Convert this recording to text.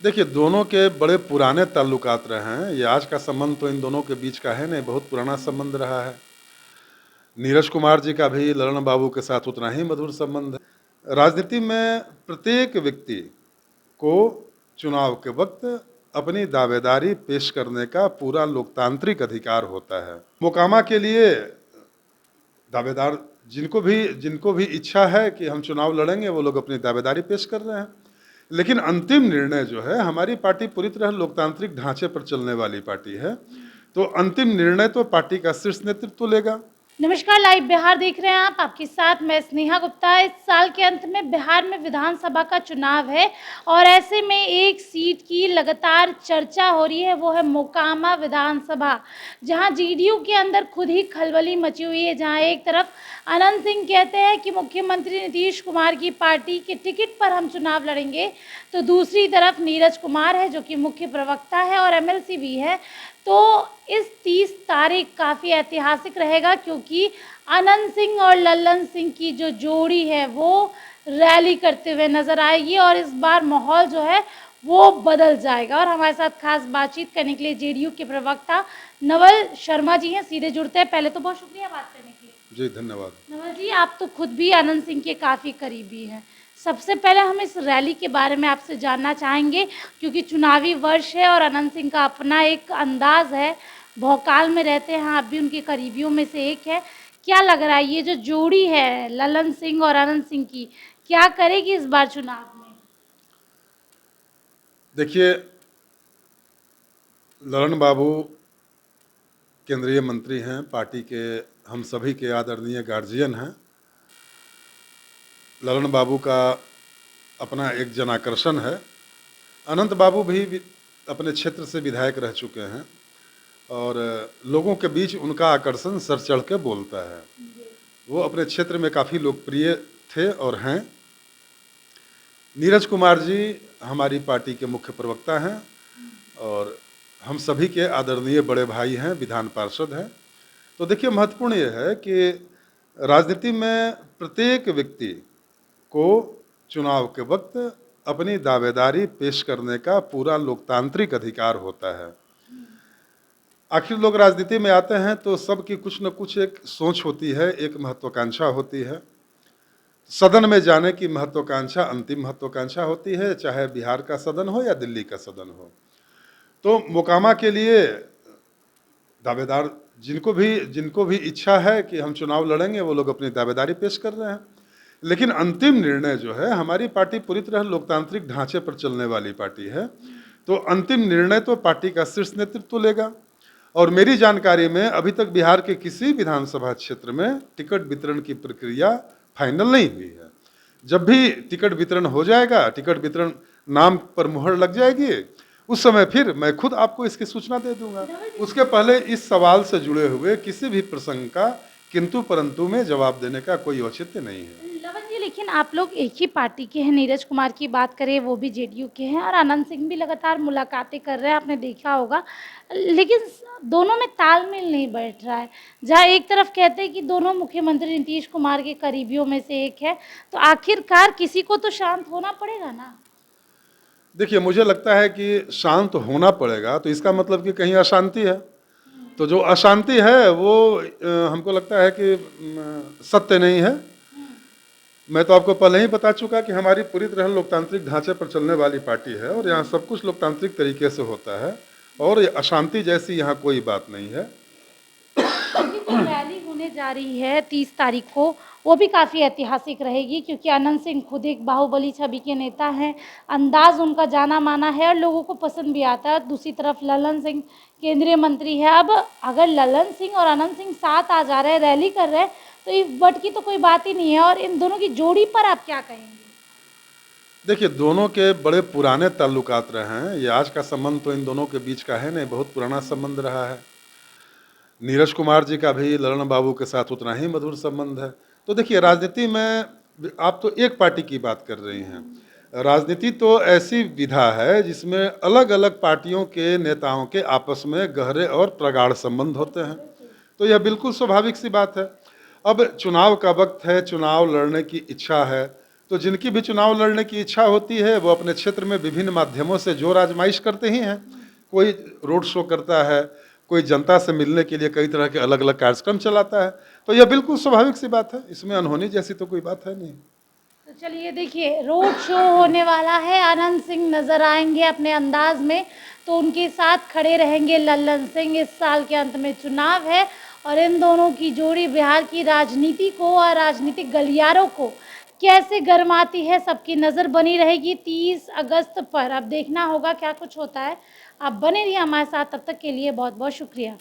देखिए, दोनों के बड़े पुराने ताल्लुकात रहे हैं। ये आज का संबंध तो इन दोनों के बीच का है नहीं, बहुत पुराना संबंध रहा है। नीरज कुमार जी का भी ललन बाबू के साथ उतना ही मधुर संबंध है। राजनीति में प्रत्येक व्यक्ति को चुनाव के वक्त अपनी दावेदारी पेश करने का पूरा लोकतांत्रिक अधिकार होता है। मोकामा के लिए दावेदार जिनको भी इच्छा है कि हम चुनाव लड़ेंगे, वो लोग अपनी दावेदारी पेश कर रहे हैं। लेकिन अंतिम निर्णय जो है, हमारी पार्टी पूरी तरह लोकतांत्रिक ढांचे पर चलने वाली पार्टी है, तो अंतिम निर्णय तो पार्टी का शीर्ष नेतृत्व लेगा। नमस्कार, लाइव बिहार देख रहे हैं आप। आपके साथ मैं स्नेहा गुप्ता। इस साल के अंत में बिहार में विधानसभा का चुनाव है और ऐसे में एक सीट की लगातार चर्चा हो रही है, वो है मोकामा विधानसभा, जहां जेडीयू के अंदर खुद ही खलबली मची हुई है। जहां एक तरफ अनंत सिंह कहते हैं कि मुख्यमंत्री नीतीश कुमार की पार्टी के टिकट पर हम चुनाव लड़ेंगे, तो दूसरी तरफ नीरज कुमार है जो कि मुख्य प्रवक्ता है और एमएलसी भी है। तो इस 30 तारीख काफ़ी ऐतिहासिक रहेगा, क्योंकि अनंत सिंह और लल्लन सिंह की जो जोड़ी है वो रैली करते हुए नजर आएगी और इस बार माहौल जो है वो बदल जाएगा। और हमारे साथ खास बातचीत करने के लिए जेडीयू के प्रवक्ता नवल शर्मा जी हैं। सीधे जुड़ते हैं। पहले तो बहुत शुक्रिया बात करने के लिए। जी धन्यवाद। नवल जी, आप तो खुद भी अनंत सिंह के काफ़ी करीबी हैं। सबसे पहले हम इस रैली के बारे में आपसे जानना चाहेंगे, क्योंकि चुनावी वर्ष है और अनंत सिंह का अपना एक अंदाज है, भौकाल में रहते हैं, आप भी उनके करीबियों में से एक है। क्या लग रहा है ये जो जोड़ी है ललन सिंह और अनंत सिंह की, क्या करेगी इस बार चुनाव में? देखिए, ललन बाबू केंद्रीय मंत्री हैं, पार्टी के हम सभी के आदरणीय गार्जियन हैं। ललन बाबू का अपना एक जनाकर्षण है। अनंत बाबू भी अपने क्षेत्र से विधायक रह चुके हैं और लोगों के बीच उनका आकर्षण सर चढ़ के बोलता है। वो अपने क्षेत्र में काफ़ी लोकप्रिय थे और हैं। नीरज कुमार जी हमारी पार्टी के मुख्य प्रवक्ता हैं और हम सभी के आदरणीय बड़े भाई हैं, विधान पार्षद हैं। तो देखिए, महत्वपूर्ण ये है कि राजनीति में प्रत्येक व्यक्ति को चुनाव के वक्त अपनी दावेदारी पेश करने का पूरा लोकतांत्रिक अधिकार होता है। आखिर लोग राजनीति में आते हैं तो सबकी कुछ न कुछ एक सोच होती है, एक महत्वाकांक्षा होती है। सदन में जाने की महत्वाकांक्षा अंतिम महत्वाकांक्षा होती है, चाहे बिहार का सदन हो या दिल्ली का सदन हो। तो मोकामा के लिए दावेदार जिनको भी इच्छा है कि हम चुनाव लड़ेंगे, वो लोग अपनी दावेदारी पेश कर रहे हैं। लेकिन अंतिम निर्णय जो है, हमारी पार्टी पूरी तरह लोकतांत्रिक ढांचे पर चलने वाली पार्टी है, तो अंतिम निर्णय तो पार्टी का शीर्ष नेतृत्व लेगा। और मेरी जानकारी में अभी तक बिहार के किसी विधानसभा क्षेत्र में टिकट वितरण की प्रक्रिया फाइनल नहीं हुई है। जब भी टिकट वितरण हो जाएगा, टिकट वितरण नाम पर मुहर लग जाएगी, उस समय फिर मैं खुद आपको इसकी सूचना दे दूंगा। उसके पहले इस सवाल से जुड़े हुए किसी भी प्रसंग का किंतु परंतु में जवाब देने का कोई औचित्य नहीं है। लवन जी, लेकिन आप लोग एक ही पार्टी के हैं। नीरज कुमार की बात करें, वो भी जेडीयू के हैं और अनंत सिंह भी लगातार मुलाकातें कर रहे हैं, आपने देखा होगा। लेकिन दोनों में तालमेल नहीं बैठ रहा है। जहाँ एक तरफ कहते हैं कि दोनों मुख्यमंत्री नीतीश कुमार के करीबियों में से एक है, तो आखिरकार किसी को तो शांत होना पड़ेगा ना। देखिए, मुझे लगता है कि शांत होना पड़ेगा, तो इसका मतलब कि कहीं अशांति है। तो जो अशांति है वो हमको लगता है कि सत्य नहीं है। मैं तो आपको पहले ही बता चुका कि हमारी पूरी तरह लोकतांत्रिक ढांचे पर चलने वाली पार्टी है और यहाँ सब कुछ लोकतांत्रिक तरीके से होता है और ये अशांति जैसी यहाँ कोई बात नहीं है। जो रैली होने जा रही है 30 तारीख को, वो भी काफ़ी ऐतिहासिक रहेगी, क्योंकि अनंत सिंह खुद एक बाहुबली छवि के नेता हैं। अंदाज उनका जाना माना है और लोगों को पसंद भी आता है। दूसरी तरफ ललन सिंह केंद्रीय मंत्री है। अब अगर ललन सिंह और अनंत सिंह साथ आ जा रहे हैं, रैली कर रहे हैं, तो इस बट की तो कोई बात ही नहीं है। और इन दोनों की जोड़ी पर आप क्या कहेंगे? देखिए, दोनों के बड़े पुराने ताल्लुकात रहे हैं। ये आज का संबंध तो इन दोनों के बीच का है नहीं, बहुत पुराना संबंध रहा है। नीरज कुमार जी का भी ललन बाबू के साथ उतना ही मधुर संबंध है। तो देखिए, राजनीति में आप तो एक पार्टी की बात कर रही हैं। राजनीति तो ऐसी विधा है जिसमें अलग अलग पार्टियों के नेताओं के आपस में गहरे और प्रगाढ़ संबंध होते हैं। तो यह बिल्कुल स्वाभाविक सी बात है। अब चुनाव का वक्त है, चुनाव लड़ने की इच्छा है, तो जिनकी भी चुनाव लड़ने की इच्छा होती है वो अपने क्षेत्र में विभिन्न माध्यमों से जोर आजमाइश करते ही हैं। कोई रोड शो करता है, कोई जनता से मिलने के लिए कई तरह के अलग अलग कार्यक्रम चलाता है। तो यह बिल्कुल स्वाभाविक सी बात है, इसमें अनहोनी जैसी तो कोई बात है नहीं। तो चलिए देखिए, रोड शो होने वाला है, आनंद सिंह नजर आएंगे अपने अंदाज में, तो उनके साथ खड़े रहेंगे लल्लन सिंह। इस साल के अंत में चुनाव है और इन दोनों की जोड़ी बिहार की राजनीति को और राजनीतिक गलियारों को कैसे गरमाती है, सबकी नज़र बनी रहेगी 30 अगस्त पर। अब देखना होगा क्या कुछ होता है। आप बने रहिए हमारे साथ, तब तक के लिए बहुत बहुत शुक्रिया।